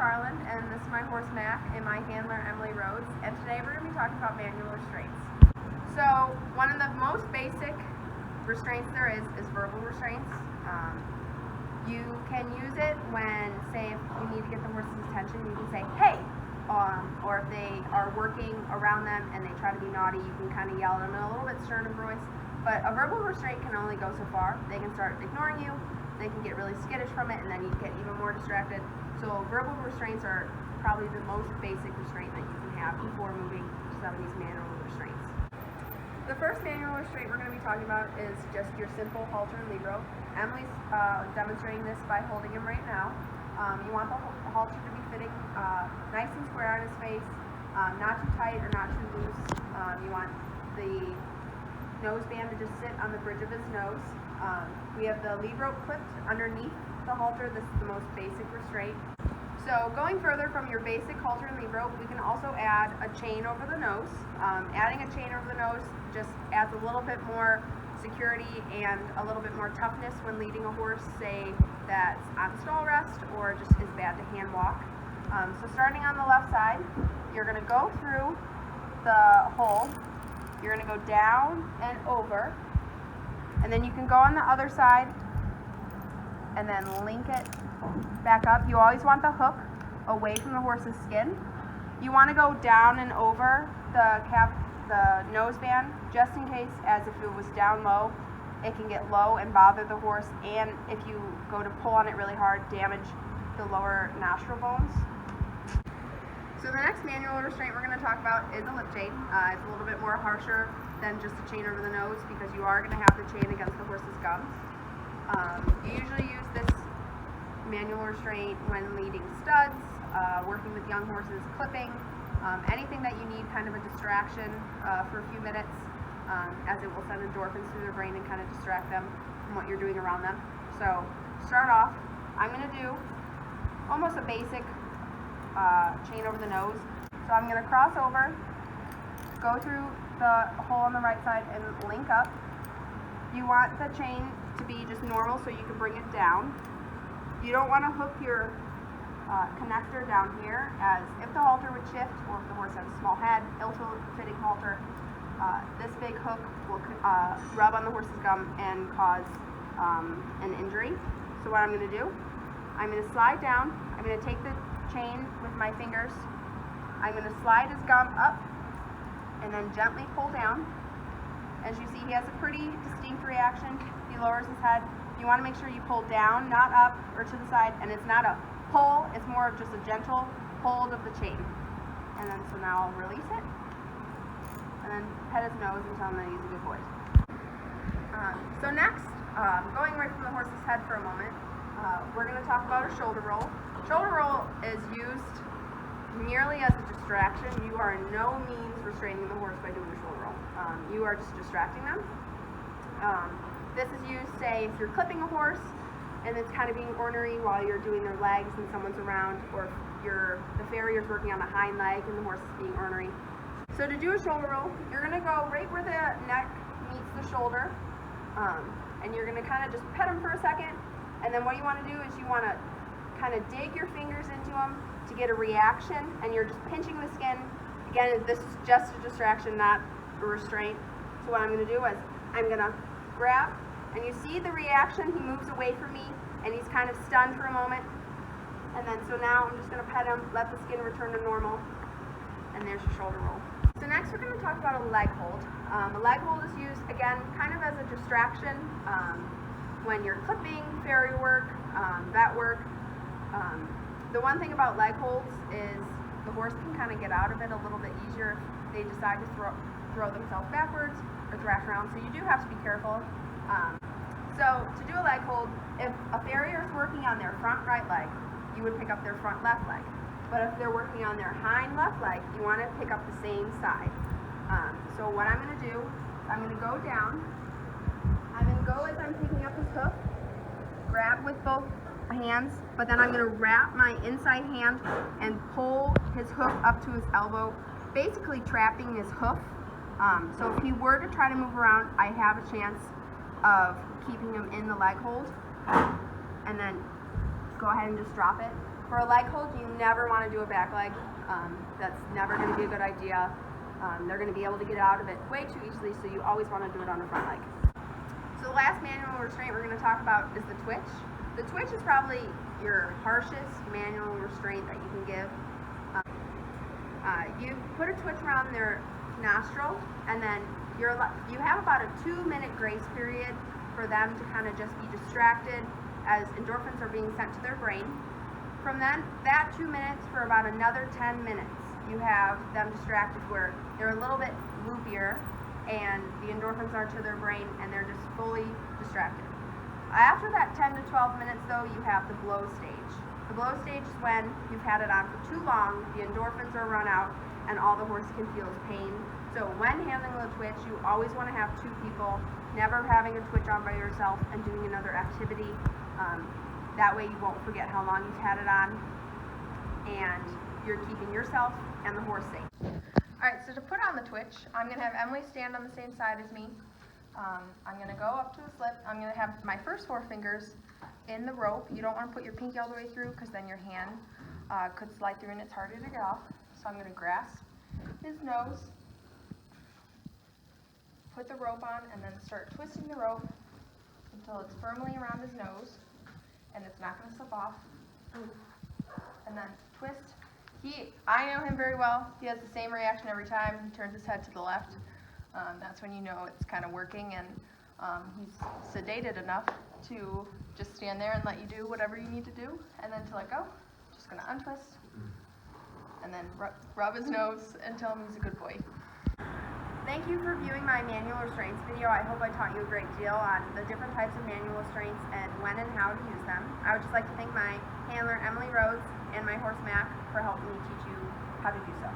McFarland, and this is my horse Mac and my handler Emily Rhodes, and today we're going to be talking about manual restraints. So one of the most basic restraints there is verbal restraints. You can use it when, say, if you need to get the horse's attention, you can say, hey, or if they are working around them and they try to be naughty, you can kind of yell at them in a little bit sterner voice. But a verbal restraint can only go so far. They can start ignoring you, they can get really skittish from it, and then you get even more distracted. So verbal restraints are probably the most basic restraint that you can have before moving to some of these manual restraints. The first manual restraint we're going to be talking about is just your simple halter and lead rope. Emily's demonstrating this by holding him right now. You want the halter to be fitting nice and square on his face, not too tight or not too loose. You want the noseband to just sit on the bridge of his nose. We have the lead rope clipped underneath the halter. This is the most basic restraint. So going further from your basic halter and lead rope, we can also add a chain over the nose. Adding a chain over the nose just adds a little bit more security and a little bit more toughness when leading a horse, say, that's on stall rest or just is bad to hand walk. So starting on the left side, you're going to go through the hole. You're going to go down and over, and then you can go on the other side and then link it back up. You always want the hook away from the horse's skin. You want to go down and over the noseband, just in case, as if it was down low, it can get low and bother the horse, and if you go to pull on it really hard, damage the lower nostril bones. So the next manual restraint we're going to talk about is a lip chain. It's a little bit more harsher than just a chain over the nose because you are going to have the chain against the horse's gums. You usually use this manual restraint when leading studs, working with young horses, clipping, anything that you need kind of a distraction for a few minutes, as it will send endorphins through their brain and kind of distract them from what you're doing around them. So start off, I'm going to do almost a basic chain over the nose. So I'm going to cross over, go through the hole on the right side and link up. You want the chain to be just normal so you can bring it down. You don't want to hook your connector down here, as if the halter would shift or if the horse has a small head, ill-fitting halter, this big hook will rub on the horse's gum and cause an injury. So what I'm going to do, I'm going to slide down, I'm going to take the chain with my fingers, I'm going to slide his gum up and then gently pull down. As you see, he has a pretty distinct reaction. He lowers his head. You want to make sure you pull down, not up or to the side, and it's not a pull, it's more of just a gentle hold of the chain. And then so now I'll release it and then pet his nose and tell him that he's a good boy. So next, going away from the horse's head for a moment, we're going to talk about a shoulder roll. Shoulder roll is used merely as a distraction. You are in no means restraining the horse by doing a shoulder roll. You are just distracting them. This is used, say, if you're clipping a horse and it's kind of being ornery while you're doing their legs and someone's around, or if the farrier's working on the hind leg and the horse is being ornery. So to do a shoulder roll, you're going to go right where the neck meets the shoulder, and you're going to kind of just pet him for a second, and then what you want to do is you want to kind of dig your fingers into him to get a reaction, and you're just pinching the skin. Again, this is just a distraction, not a restraint. So what I'm going to do is I'm going to grab, and you see the reaction, he moves away from me and he's kind of stunned for a moment, and then so now I'm just going to pet him, let the skin return to normal, and there's your shoulder roll. So next we're going to talk about a leg hold. A leg hold is used again kind of as a distraction when you're clipping, farrier work, vet work. The one thing about leg holds is the horse can kind of get out of it a little bit easier if they decide to throw themselves backwards or thrash around, so you do have to be careful. So to do a leg hold, if a farrier is working on their front right leg, you would pick up their front left leg. But if they're working on their hind left leg, you want to pick up the same side. So what I'm going to do, I'm going to go down. I'm going to go as I'm picking up his hoof, grab with both hands, but then I'm going to wrap my inside hand and pull his hoof up to his elbow, basically trapping his hoof. So if he were to try to move around, I have a chance of keeping him in the leg hold, and then go ahead and just drop it For a leg hold, you never want to do a back leg. That's never going to be a good idea. They're going to be able to get out of it way too easily, so you always want to do it on the front leg. So the last manual restraint we're going to talk about is the twitch. The twitch is probably your harshest manual restraint that you can give. You put a twitch around their nostril, and then you have about a 2-minute grace period for them to kind of just be distracted as endorphins are being sent to their brain. From then, that 2 minutes for about another 10 minutes, you have them distracted where they're a little bit loopier and the endorphins are to their brain and they're just fully distracted. After that 10 to 12 minutes though, you have the blow stage. The blow stage is when you've had it on for too long, the endorphins are run out, and all the horse can feel is pain. So when handling the twitch, you always want to have 2 people, never having a twitch on by yourself and doing another activity. That way you won't forget how long you've had it on, and you're keeping yourself and the horse safe. Alright, so to put on the twitch, I'm going to have Emily stand on the same side as me. I'm going to go up to the slip. I'm going to have my first 4 fingers in the rope. You don't want to put your pinky all the way through because then your hand could slide through and it's harder to get off. So I'm going to grasp his nose, put the rope on, and then start twisting the rope until it's firmly around his nose and it's not going to slip off. And then twist. I know him very well. He has the same reaction every time. He turns his head to the left. That's when you know it's kind of working, and he's sedated enough to just stand there and let you do whatever you need to do, and then to let go. Just going to untwist, and then rub his nose and tell him he's a good boy. Thank you for viewing my manual restraints video. I hope I taught you a great deal on the different types of manual restraints and when and how to use them. I would just like to thank my handler, Emily Rhodes, and my horse, Mac, for helping me teach you how to do so.